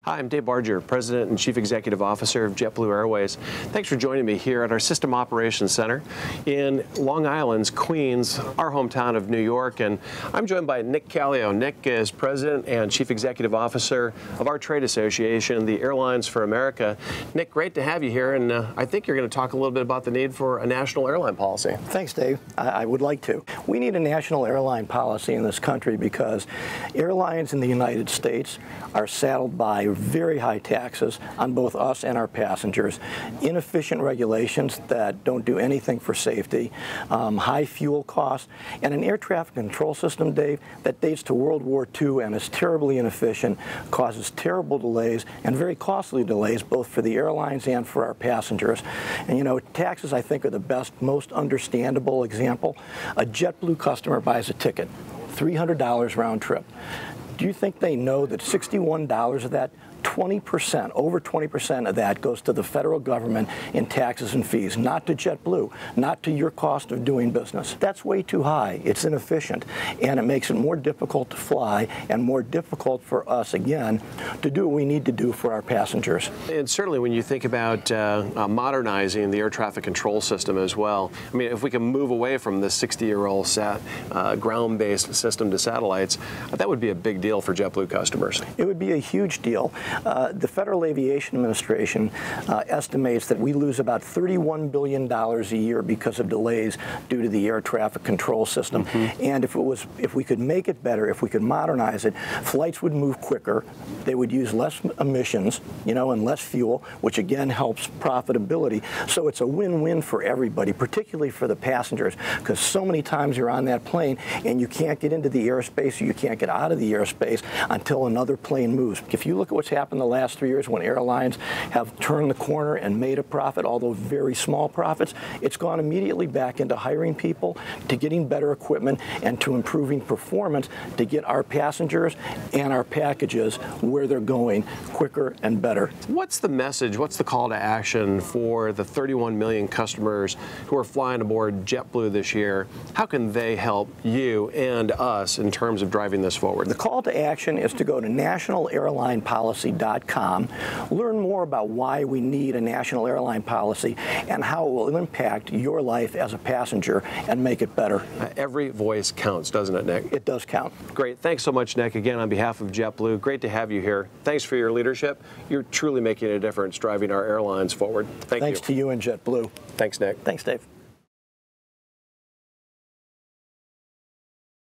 Hi, I'm Dave Barger, President and Chief Executive Officer of JetBlue Airways. Thanks for joining me here at our System Operations Center in Long Island, Queens, our hometown of New York. And I'm joined by Nick Calio. Nick is President and Chief Executive Officer of our trade association, the Airlines for America. Nick, great to have you here, and I think you're going to talk a little bit about the need for a national airline policy. Thanks, Dave. I would like to. We need a national airline policy in this country because airlines in the United States are saddled by very high taxes on both us and our passengers, inefficient regulations that don't do anything for safety, high fuel costs, and an air traffic control system, Dave, that dates to World War II and is terribly inefficient, causes terrible delays and very costly delays both for the airlines and for our passengers. And you know, taxes I think are the best, most understandable example. A JetBlue customer buys a ticket, $300 round trip. Do you think they know that $61 of that, 20%, over 20% of that goes to the federal government in taxes and fees, not to JetBlue, not to your cost of doing business? That's way too high. It's inefficient, and it makes it more difficult to fly and more difficult for us, again, to do what we need to do for our passengers. And certainly when you think about modernizing the air traffic control system as well, I mean, if we can move away from the 60-year-old ground-based system to satellites, that would be a big deal for JetBlue customers. It would be a huge deal. The Federal Aviation Administration estimates that we lose about $31 billion a year because of delays due to the air traffic control system. And if we could make it better, if we could modernize it, flights would move quicker, they would use less emissions, you know, and less fuel, which again helps profitability. So it's a win-win for everybody, particularly for the passengers, because so many times you're on that plane and you can't get into the airspace or you can't get out of the airspace until another plane moves. If you look at what's happened in the last 3 years when airlines have turned the corner and made a profit, although very small profits, it's gone immediately back into hiring people, to getting better equipment, and to improving performance to get our passengers and our packages where they're going quicker and better. What's the message, what's the call to action for the 31 million customers who are flying aboard JetBlue this year? How can they help you and us in terms of driving this forward? The call to action is to go to National Airline Policy. Learn more about why we need a national airline policy and how it will impact your life as a passenger and make it better. Every voice counts, doesn't it, Nick? It does count. Great. Thanks so much, Nick. Again, on behalf of JetBlue, great to have you here. Thanks for your leadership. You're truly making a difference driving our airlines forward. Thank you. Thanks to you and JetBlue. Thanks, Nick. Thanks, Dave.